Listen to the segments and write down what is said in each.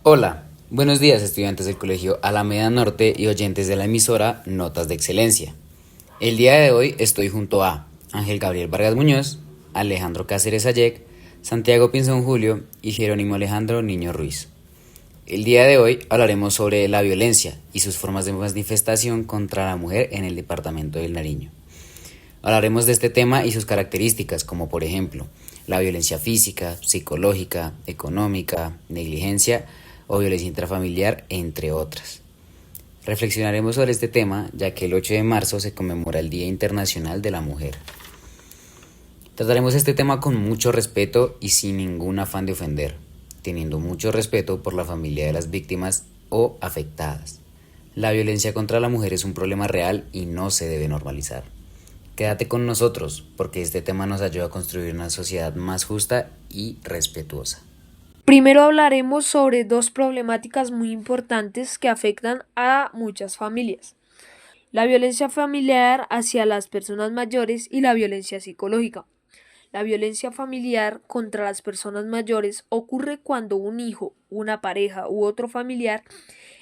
Hola, buenos días estudiantes del Colegio Alameda Norte y oyentes de la emisora Notas de Excelencia. El día de hoy estoy junto a Ángel Gabriel Vargas Muñoz, Alejandro Cáceres Ayec, Santiago Pinzón Julio y Jerónimo Alejandro Niño Ruiz. El día de hoy hablaremos sobre la violencia y sus formas de manifestación contra la mujer en el departamento del Nariño. Hablaremos de este tema y sus características, como por ejemplo la violencia física, psicológica, económica, negligencia o violencia intrafamiliar, entre otras. Reflexionaremos sobre este tema ya que el 8 de marzo se conmemora el Día Internacional de la Mujer. Trataremos este tema con mucho respeto y sin ningún afán de ofender, teniendo mucho respeto por la familia de las víctimas o afectadas. La violencia contra la mujer es un problema real y no se debe normalizar. Quédate con nosotros porque este tema nos ayuda a construir una sociedad más justa y respetuosa. Primero hablaremos sobre dos problemáticas muy importantes que afectan a muchas familias: la violencia familiar hacia las personas mayores y la violencia psicológica. La violencia familiar contra las personas mayores ocurre cuando un hijo, una pareja u otro familiar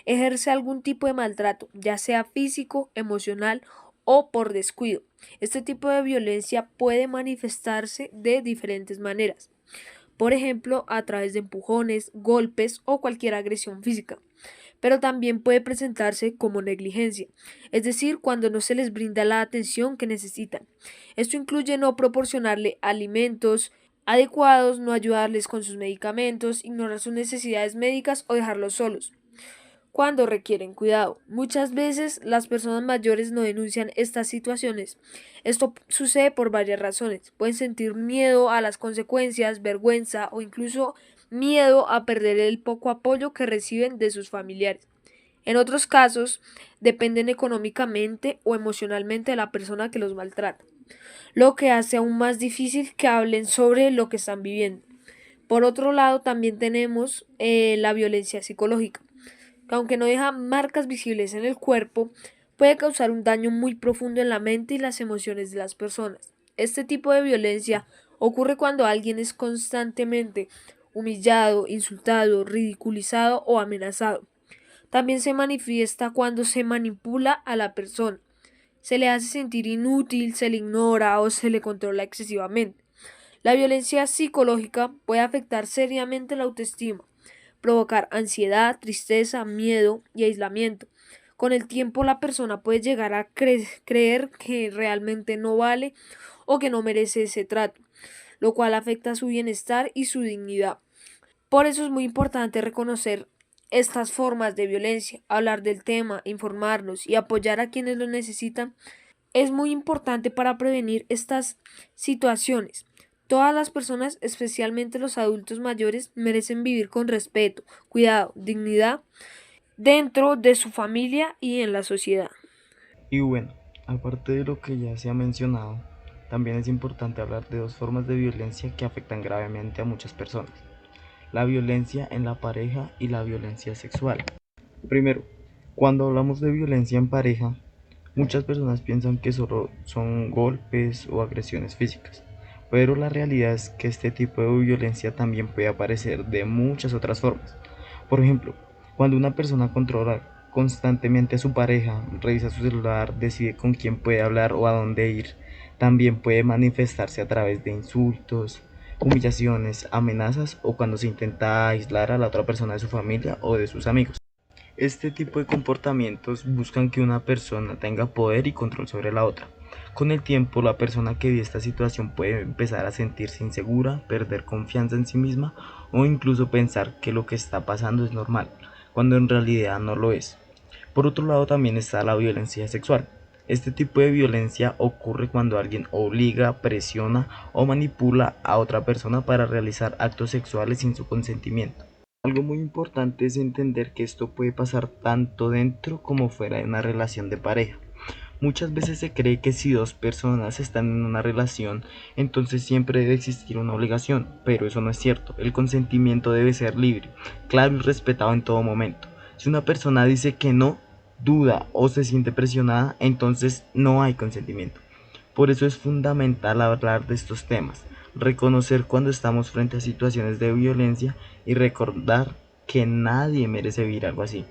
ejerce algún tipo de maltrato, ya sea físico, emocional o por descuido. Este tipo de violencia puede manifestarse de diferentes maneras, por ejemplo, a través de empujones, golpes o cualquier agresión física. Pero también puede presentarse como negligencia, es decir, cuando no se les brinda la atención que necesitan. Esto incluye no proporcionarle alimentos adecuados, no ayudarles con sus medicamentos, ignorar sus necesidades médicas o dejarlos solos cuando requieren cuidado. Muchas veces las personas mayores no denuncian estas situaciones. Esto sucede por varias razones. Pueden sentir miedo a las consecuencias, vergüenza o incluso miedo a perder el poco apoyo que reciben de sus familiares. En otros casos, dependen económicamente o emocionalmente de la persona que los maltrata, lo que hace aún más difícil que hablen sobre lo que están viviendo. Por otro lado, también tenemos la violencia psicológica, que aunque no deja marcas visibles en el cuerpo, puede causar un daño muy profundo en la mente y las emociones de las personas. Este tipo de violencia ocurre cuando alguien es constantemente humillado, insultado, ridiculizado o amenazado. También se manifiesta cuando se manipula a la persona, se le hace sentir inútil, se le ignora o se le controla excesivamente. La violencia psicológica puede afectar seriamente la autoestima, provocar ansiedad, tristeza, miedo y aislamiento. Con el tiempo la persona puede llegar a creer que realmente no vale o que no merece ese trato, lo cual afecta su bienestar y su dignidad. Por eso es muy importante reconocer estas formas de violencia, hablar del tema, informarnos y apoyar a quienes lo necesitan. Es muy importante para prevenir estas situaciones. Todas las personas, especialmente los adultos mayores, merecen vivir con respeto, cuidado, dignidad dentro de su familia y en la sociedad. Y bueno, aparte de lo que ya se ha mencionado, también es importante hablar de dos formas de violencia que afectan gravemente a muchas personas: la violencia en la pareja y la violencia sexual. Primero, cuando hablamos de violencia en pareja, muchas personas piensan que solo son golpes o agresiones físicas, pero la realidad es que este tipo de violencia también puede aparecer de muchas otras formas. Por ejemplo, cuando una persona controla constantemente a su pareja, revisa su celular, decide con quién puede hablar o a dónde ir, también puede manifestarse a través de insultos, humillaciones, amenazas o cuando se intenta aislar a la otra persona de su familia o de sus amigos. Este tipo de comportamientos buscan que una persona tenga poder y control sobre la otra. Con el tiempo, la persona que vive esta situación puede empezar a sentirse insegura, perder confianza en sí misma o incluso pensar que lo que está pasando es normal, cuando en realidad no lo es. Por otro lado, también está la violencia sexual. Este tipo de violencia ocurre cuando alguien obliga, presiona o manipula a otra persona para realizar actos sexuales sin su consentimiento. Algo muy importante es entender que esto puede pasar tanto dentro como fuera de una relación de pareja. Muchas veces se cree que si dos personas están en una relación, entonces siempre debe existir una obligación, pero eso no es cierto. El consentimiento debe ser libre, claro y respetado en todo momento. Si una persona dice que no, duda o se siente presionada, entonces no hay consentimiento. Por eso es fundamental hablar de estos temas, reconocer cuando estamos frente a situaciones de violencia y recordar que nadie merece vivir algo así.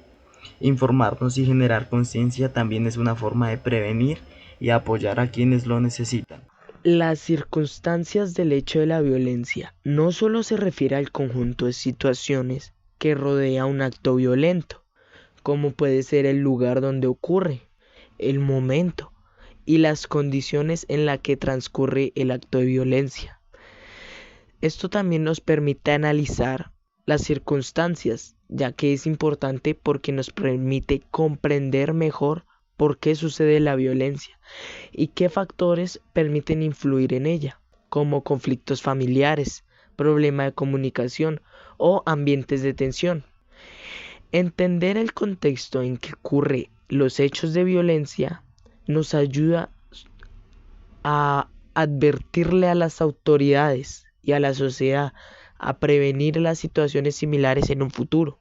Informarnos y generar conciencia también es una forma de prevenir y apoyar a quienes lo necesitan. Las circunstancias del hecho de la violencia no solo se refiere al conjunto de situaciones que rodea un acto violento, como puede ser el lugar donde ocurre, el momento y las condiciones en las que transcurre el acto de violencia. Esto también nos permite analizar las circunstancias, ya que es importante porque nos permite comprender mejor por qué sucede la violencia y qué factores permiten influir en ella, como conflictos familiares, problemas de comunicación o ambientes de tensión. Entender el contexto en que ocurren los hechos de violencia nos ayuda a advertirle a las autoridades y a la sociedad a prevenir las situaciones similares en un futuro.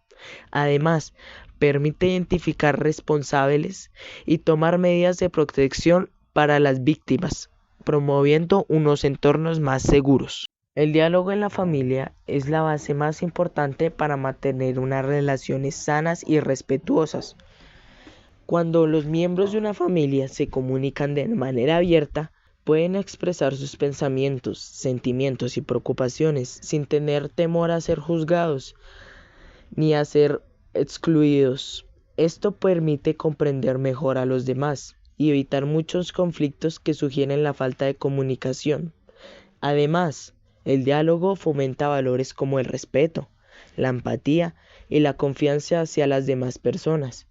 Además, permite identificar responsables y tomar medidas de protección para las víctimas, promoviendo unos entornos más seguros. El diálogo en la familia es la base más importante para mantener unas relaciones sanas y respetuosas. Cuando los miembros de una familia se comunican de manera abierta, pueden expresar sus pensamientos, sentimientos y preocupaciones sin tener temor a ser juzgados ni a ser excluidos. Esto permite comprender mejor a los demás y evitar muchos conflictos que sugieren la falta de comunicación. Además, el diálogo fomenta valores como el respeto, la empatía y la confianza hacia las demás personas.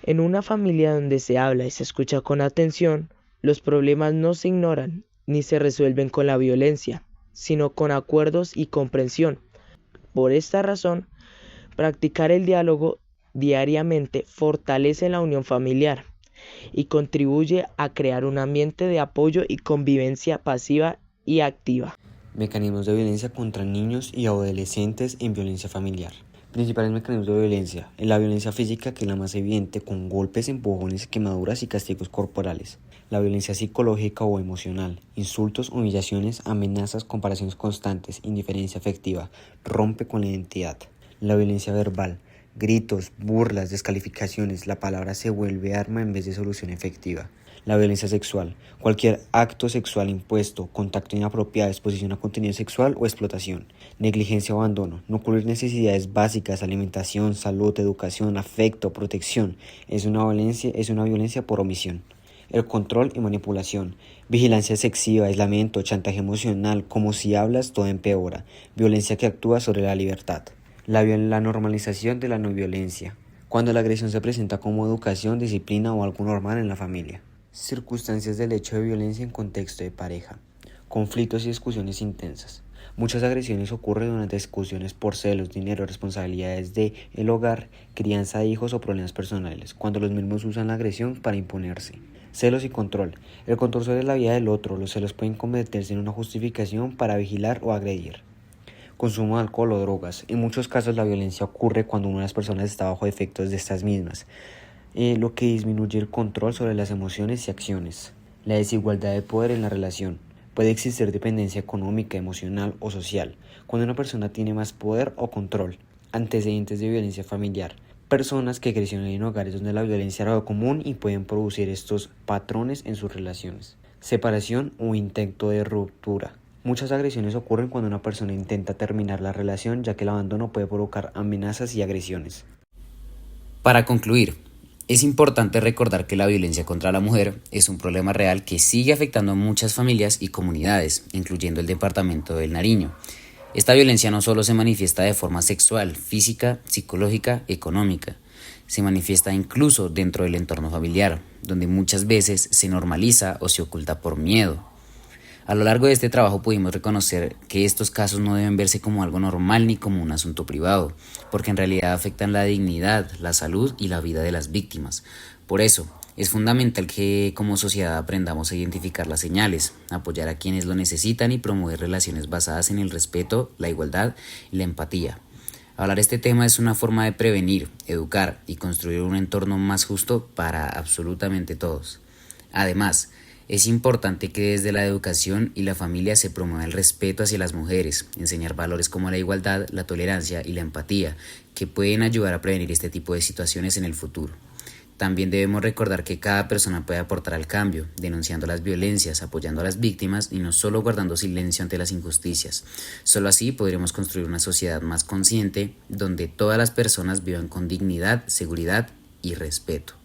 En una familia donde se habla y se escucha con atención, los problemas no se ignoran ni se resuelven con la violencia, sino con acuerdos y comprensión. Por esta razón, practicar el diálogo diariamente fortalece la unión familiar y contribuye a crear un ambiente de apoyo y convivencia pasiva y activa. Mecanismos de violencia contra niños y adolescentes en violencia familiar. Principales mecanismos de violencia. En la violencia física, que es la más evidente, con golpes, empujones, quemaduras y castigos corporales. La violencia psicológica o emocional. Insultos, humillaciones, amenazas, comparaciones constantes, indiferencia afectiva. Rompe con la identidad. La violencia verbal. Gritos, burlas, descalificaciones. La palabra se vuelve arma en vez de solución efectiva. La violencia sexual. Cualquier acto sexual impuesto, contacto inapropiado, exposición a contenido sexual o explotación. Negligencia o abandono. No cubrir necesidades básicas, alimentación, salud, educación, afecto, protección. Es una violencia por omisión. El control y manipulación. Vigilancia excesiva, aislamiento, chantaje emocional. Como si hablas, todo empeora. Violencia que actúa sobre la libertad. La normalización de la no violencia. Cuando la agresión se presenta como educación, disciplina o algo normal en la familia. Circunstancias del hecho de violencia en contexto de pareja. Conflictos y discusiones intensas. Muchas agresiones ocurren durante discusiones por celos, dinero, responsabilidades del hogar, crianza de hijos o problemas personales, cuando los mismos usan la agresión para imponerse. Celos y control. El control sobre la vida del otro. Los celos pueden convertirse en una justificación para vigilar o agredir. Consumo de alcohol o drogas. En muchos casos la violencia ocurre cuando una de las personas está bajo efectos de estas mismas, lo que disminuye el control sobre las emociones y acciones. La desigualdad de poder en la relación. Puede existir dependencia económica, emocional o social, cuando una persona tiene más poder o control. Antecedentes de violencia familiar. Personas que crecieron en hogares donde la violencia era algo común y pueden producir estos patrones en sus relaciones. Separación o intento de ruptura. Muchas agresiones ocurren cuando una persona intenta terminar la relación, ya que el abandono puede provocar amenazas y agresiones. Para concluir, es importante recordar que la violencia contra la mujer es un problema real que sigue afectando a muchas familias y comunidades, incluyendo el departamento del Nariño. Esta violencia no solo se manifiesta de forma sexual, física, psicológica, económica. Se manifiesta incluso dentro del entorno familiar, donde muchas veces se normaliza o se oculta por miedo. A lo largo de este trabajo pudimos reconocer que estos casos no deben verse como algo normal ni como un asunto privado, porque en realidad afectan la dignidad, la salud y la vida de las víctimas. Por eso, es fundamental que como sociedad aprendamos a identificar las señales, apoyar a quienes lo necesitan y promover relaciones basadas en el respeto, la igualdad y la empatía. Hablar de este tema es una forma de prevenir, educar y construir un entorno más justo para absolutamente todos. Además, Es importante que desde la educación y la familia se promueva el respeto hacia las mujeres, enseñar valores como la igualdad, la tolerancia y la empatía, que pueden ayudar a prevenir este tipo de situaciones en el futuro. También debemos recordar que cada persona puede aportar al cambio, denunciando las violencias, apoyando a las víctimas y no solo guardando silencio ante las injusticias. Solo así podremos construir una sociedad más consciente, donde todas las personas vivan con dignidad, seguridad y respeto.